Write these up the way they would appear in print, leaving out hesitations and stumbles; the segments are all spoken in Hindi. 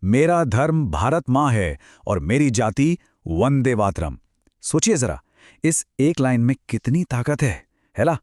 मेरा धर्म भारत माँ है और मेरी जाति वंदे मातरम। सोचिए जरा, इस एक लाइन में कितनी ताकत है ना?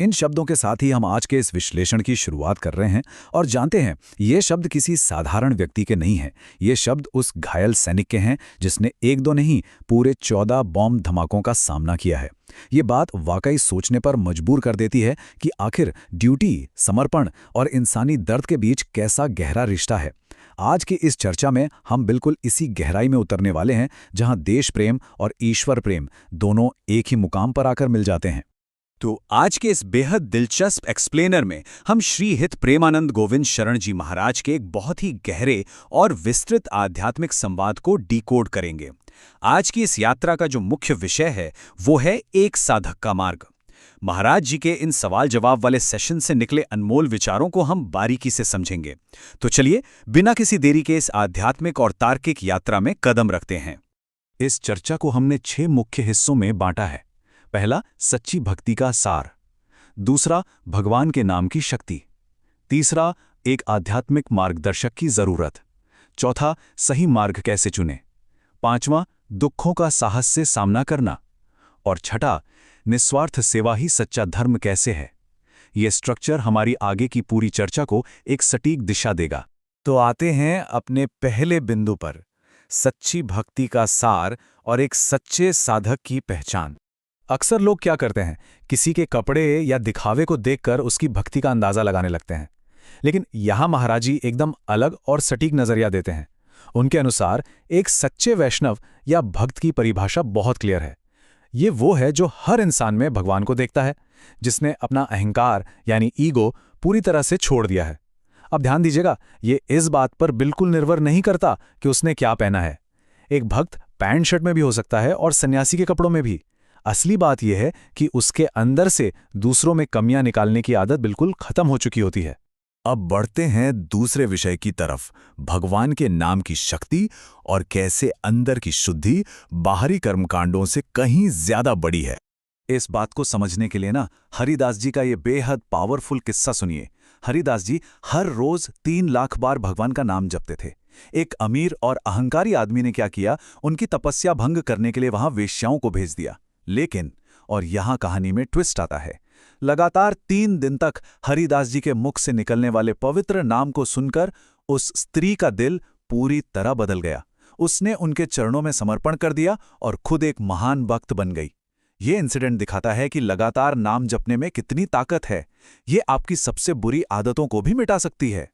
इन शब्दों के साथ ही हम आज के इस विश्लेषण की शुरुआत कर रहे हैं और जानते हैं ये शब्द किसी साधारण व्यक्ति के नहीं हैं। ये शब्द उस घायल सैनिक के हैं जिसने एक दो नहीं पूरे 14 बॉम्ब धमाकों का सामना किया है। ये बात वाकई सोचने पर मजबूर कर देती है कि आखिर ड्यूटी, समर्पण और इंसानी दर्द के बीच कैसा गहरा रिश्ता है। आज की इस चर्चा में हम बिल्कुल इसी गहराई में उतरने वाले हैं, जहां देश प्रेम और ईश्वर प्रेम दोनों एक ही मुकाम पर आकर मिल जाते हैं। तो आज के इस बेहद दिलचस्प एक्सप्लेनर में हम श्री हित प्रेमानंद गोविंद शरण जी महाराज के एक बहुत ही गहरे और विस्तृत आध्यात्मिक संवाद को डिकोड करेंगे। आज की इस यात्रा का जो मुख्य विषय है वो है एक साधक का मार्ग। महाराज जी के इन सवाल जवाब वाले सेशन से निकले अनमोल विचारों को हम बारीकी से समझेंगे। तो चलिए बिना किसी देरी के इस आध्यात्मिक और तार्किक यात्रा में कदम रखते हैं। इस चर्चा को हमने 6 मुख्य हिस्सों में बांटा है। पहला, सच्ची भक्ति का सार। दूसरा, भगवान के नाम की शक्ति। तीसरा, एक आध्यात्मिक मार्गदर्शक की जरूरत। चौथा, सही मार्ग कैसे चुने। पांचवां, दुखों का साहस से सामना करना। और छठा, निस्वार्थ सेवा ही सच्चा धर्म कैसे है। यह स्ट्रक्चर हमारी आगे की पूरी चर्चा को एक सटीक दिशा देगा। तो आते हैं अपने पहले बिंदु पर, सच्ची भक्ति का सार और एक सच्चे साधक की पहचान। अक्सर लोग क्या करते हैं, किसी के कपड़े या दिखावे को देखकर उसकी भक्ति का अंदाजा लगाने लगते हैं। लेकिन यहां महाराज जी एकदम अलग और सटीक नजरिया देते हैं। उनके अनुसार एक सच्चे वैष्णव या भक्त की परिभाषा बहुत क्लियर है। ये वो है जो हर इंसान में भगवान को देखता है, जिसने अपना अहंकार यानी ईगो पूरी तरह से छोड़ दिया है। अब ध्यान दीजिएगा, ये इस बात पर बिल्कुल निर्भर नहीं करता कि उसने क्या पहना है। एक भक्त पैंट शर्ट में भी हो सकता है और सन्यासी के कपड़ों में भी। असली बात यह है कि उसके अंदर से दूसरों में कमियां निकालने की आदत बिल्कुल खत्म हो चुकी होती है। अब बढ़ते हैं दूसरे विषय की तरफ, भगवान के नाम की शक्ति और कैसे अंदर की शुद्धि बाहरी कर्मकांडों से कहीं ज्यादा बड़ी है। इस बात को समझने के लिए हरिदास जी का ये बेहद पावरफुल किस्सा सुनिए। हरिदास जी हर रोज 3 लाख बार भगवान का नाम जपते थे। एक अमीर और अहंकारी आदमी ने क्या किया, उनकी तपस्या भंग करने के लिए वहां वेश्याओं को भेज दिया। लेकिन, और यहां कहानी में ट्विस्ट आता है, लगातार 3 दिन तक हरिदास जी के मुख से निकलने वाले पवित्र नाम को सुनकर उस स्त्री का दिल पूरी तरह बदल गया। उसने उनके चरणों में समर्पण कर दिया और खुद एक महान भक्त बन गई। ये इंसिडेंट दिखाता है कि लगातार नाम जपने में कितनी ताकत है। ये आपकी सबसे बुरी आदतों को भी मिटा सकती है।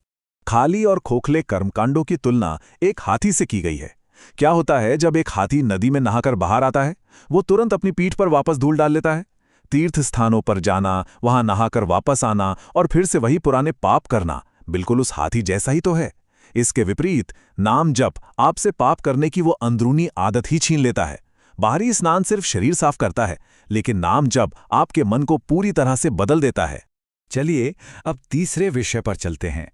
खाली और खोखले कर्मकांडों की तुलना एक हाथी से की गई है। क्या होता है जब एक हाथी नदी में नहाकर बाहर आता है? वो तुरंत अपनी पीठ पर वापस धूल डाल लेता है। तीर्थ स्थानों पर जाना, वहां नहाकर वापस आना और फिर से वही पुराने पाप करना बिल्कुल उस हाथी जैसा ही तो है। इसके विपरीत नाम जप आपसे पाप करने की वो अंदरूनी आदत ही छीन लेता है। बाहरी स्नान सिर्फ शरीर साफ करता है, लेकिन नाम जप आपके मन को पूरी तरह से बदल देता है। चलिए अब तीसरे विषय पर चलते हैं,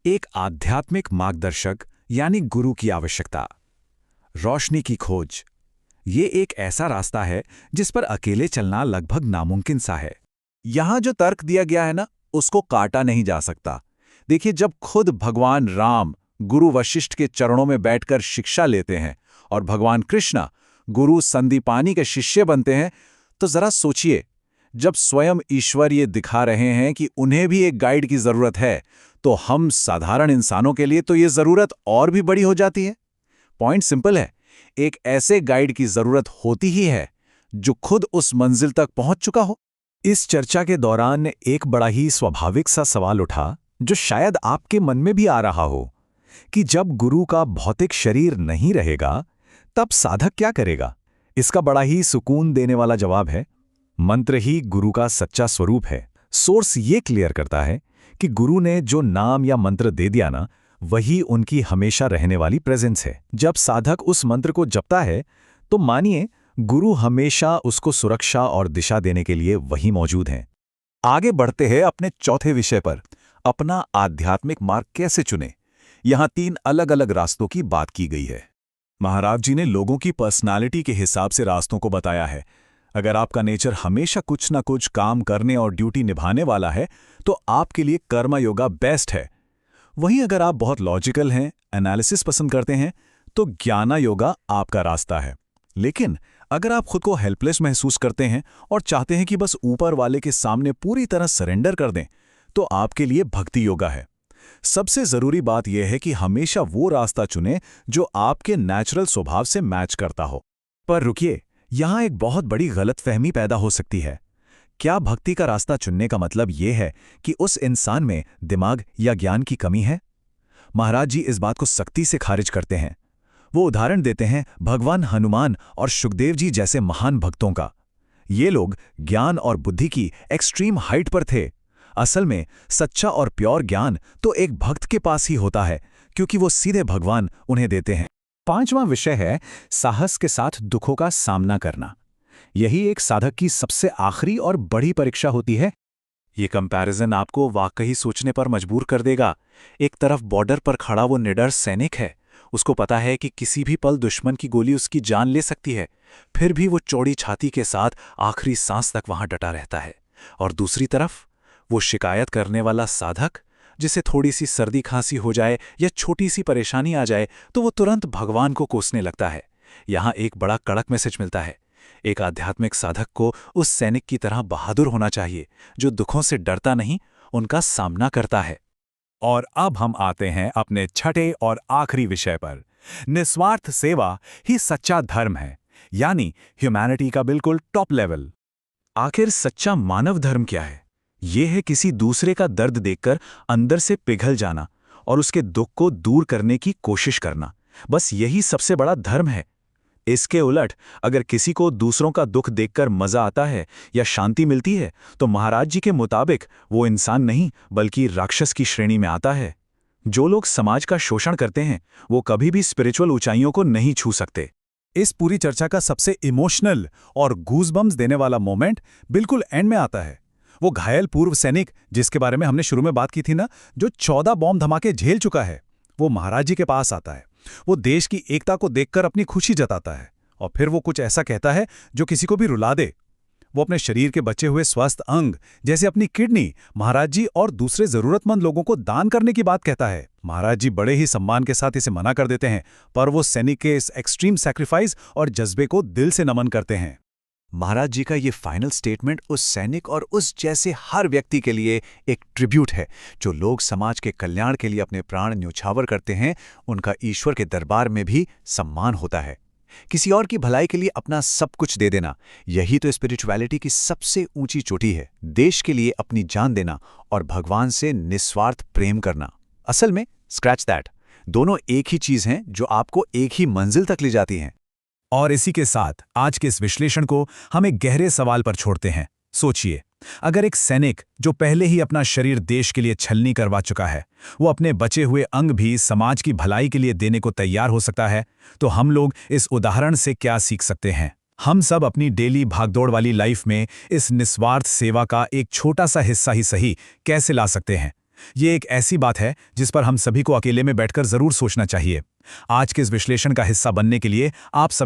एक आध्यात्मिक मार्गदर्शक यानी गुरु की आवश्यकता। रोशनी की खोज। ये एक ऐसा रास्ता है जिस पर अकेले चलना लगभग नामुमकिन सा है। यहां जो तर्क दिया गया है उसको काटा नहीं जा सकता। देखिए, जब खुद भगवान राम गुरु वशिष्ठ के चरणों में बैठकर शिक्षा लेते हैं और भगवान कृष्ण गुरु संदीपानी के शिष्य बनते हैं, तो जरा सोचिए, जब स्वयं ईश्वर ये दिखा रहे हैं कि उन्हें भी एक गाइड की जरूरत है, तो हम साधारण इंसानों के लिए तो ये जरूरत और भी बड़ी हो जाती है। पॉइंट सिंपल है, एक ऐसे गाइड की जरूरत होती ही है जो खुद उस मंजिल तक पहुंच चुका हो। इस चर्चा के दौरान एक बड़ा ही स्वाभाविक सा सवाल उठा, जो शायद आपके मन में भी आ रहा हो, कि जब गुरु का भौतिक शरीर नहीं रहेगा तब साधक क्या करेगा? इसका बड़ा ही सुकून देने वाला जवाब है, मंत्र ही गुरु का सच्चा स्वरूप है। सोर्स ये क्लियर करता है कि गुरु ने जो नाम या मंत्र दे दिया वही उनकी हमेशा रहने वाली प्रेजेंस है। जब साधक उस मंत्र को जपता है तो मानिए गुरु हमेशा उसको सुरक्षा और दिशा देने के लिए वही मौजूद हैं। आगे बढ़ते हैं अपने चौथे विषय पर, अपना आध्यात्मिक मार्ग कैसे चुने। यहां 3 अलग अलग रास्तों की बात की गई है। महाराज जी ने लोगों की पर्सनालिटी के हिसाब से रास्तों को बताया है। अगर आपका नेचर हमेशा कुछ ना कुछ काम करने और ड्यूटी निभाने वाला है तो आपके लिए कर्म योगा बेस्ट है। वहीं अगर आप बहुत लॉजिकल हैं, एनालिसिस पसंद करते हैं, तो ज्ञाना योगा आपका रास्ता है। लेकिन अगर आप खुद को हेल्पलेस महसूस करते हैं और चाहते हैं कि बस ऊपर वाले के सामने पूरी तरह सरेंडर कर दें, तो आपके लिए भक्ति योगा है। सबसे जरूरी बात यह है कि हमेशा वो रास्ता चुनें जो आपके नेचुरल स्वभाव से मैच करता हो। पर रुकिए, यहां एक बहुत बड़ी गलतफहमी पैदा हो सकती है। क्या भक्ति का रास्ता चुनने का मतलब यह है कि उस इंसान में दिमाग या ज्ञान की कमी है? महाराज जी इस बात को सख्ती से खारिज करते हैं। वो उदाहरण देते हैं भगवान हनुमान और सुखदेव जी जैसे महान भक्तों का। ये लोग ज्ञान और बुद्धि की एक्सट्रीम हाइट पर थे। असल में सच्चा और प्योर ज्ञान तो एक भक्त के पास ही होता है, क्योंकि वो सीधे भगवान उन्हें देते हैं। 5वां विषय है साहस के साथ दुखों का सामना करना। यही एक साधक की सबसे आखिरी और बड़ी परीक्षा होती है। ये कंपैरिजन आपको वाकई सोचने पर मजबूर कर देगा। एक तरफ बॉर्डर पर खड़ा वो निडर सैनिक है, उसको पता है कि किसी भी पल दुश्मन की गोली उसकी जान ले सकती है, फिर भी वो चौड़ी छाती के साथ आखिरी सांस तक वहां डटा रहता है। और दूसरी तरफ वो शिकायत करने वाला साधक, जिसे थोड़ी सी सर्दी खांसी हो जाए या छोटी सी परेशानी आ जाए तो वो तुरंत भगवान को कोसने लगता है। यहां एक बड़ा कड़क मैसेज मिलता है। एक आध्यात्मिक साधक को उस सैनिक की तरह बहादुर होना चाहिए, जो दुखों से डरता नहीं, उनका सामना करता है। और अब हम आते हैं अपने छठे और आखिरी विषय पर। निस्वार्थ सेवा ही सच्चा धर्म है, यानी ह्यूमैनिटी का बिल्कुल टॉप लेवल। आखिर सच्चा मानव धर्म क्या है? यह है किसी दूसरे का दर्द देखकर अंदर से पिघल जाना और उसके दुख को दूर करने की कोशिश करना। बस यही सबसे बड़ा धर्म है। इसके उलट अगर किसी को दूसरों का दुख देखकर मजा आता है या शांति मिलती है, तो महाराज जी के मुताबिक वो इंसान नहीं बल्कि राक्षस की श्रेणी में आता है। जो लोग समाज का शोषण करते हैं, वो कभी भी स्पिरिचुअल ऊंचाइयों को नहीं छू सकते। इस पूरी चर्चा का सबसे इमोशनल और गूज़बम्स देने वाला मोमेंट बिल्कुल एंड में आता है। वो घायल पूर्व सैनिक, जिसके बारे में हमने शुरू में बात की थी ना, जो 14 बॉम्ब धमाके झेल चुका है, वो महाराज जी के पास आता है। वो देश की एकता को देखकर अपनी खुशी जताता है और फिर वो कुछ ऐसा कहता है जो किसी को भी रुला दे। वो अपने शरीर के बचे हुए स्वस्थ अंग, जैसे अपनी किडनी, महाराज जी और दूसरे जरूरतमंद लोगों को दान करने की बात कहता है। महाराज जी बड़े ही सम्मान के साथ इसे मना कर देते हैं, पर वो सैनिक के इस एक्सट्रीम सैक्रिफाइस और जज्बे को दिल से नमन करते हैं। महाराज जी का ये फाइनल स्टेटमेंट उस सैनिक और उस जैसे हर व्यक्ति के लिए एक ट्रिब्यूट है, जो लोग समाज के कल्याण के लिए अपने प्राण न्योछावर करते हैं। उनका ईश्वर के दरबार में भी सम्मान होता है। किसी और की भलाई के लिए अपना सब कुछ दे देना, यही तो स्पिरिचुअलिटी की सबसे ऊंची चोटी है। देश के लिए अपनी जान देना और भगवान से निस्वार्थ प्रेम करना। असल में स्क्रैच दैट, दोनों एक ही चीज हैं जो आपको एक ही मंजिल तक ले जाती हैं। और इसी के साथ आज के इस विश्लेषण को हम एक गहरे सवाल पर छोड़ते हैं। सोचिए, अगर एक सैनिक जो पहले ही अपना शरीर देश के लिए छलनी करवा चुका है, वो अपने बचे हुए अंग भी समाज की भलाई के लिए देने को तैयार हो सकता है, तो हम लोग इस उदाहरण से क्या सीख सकते हैं? हम सब अपनी डेली भागदौड़ वाली लाइफ में इस निस्वार्थ सेवा का एक छोटा सा हिस्सा ही सही कैसे ला सकते हैं? ये एक ऐसी बात है जिस पर हम सभी को अकेले में बैठकर जरूर सोचना चाहिए। आज के इस विश्लेषण का हिस्सा बनने के लिए आप सब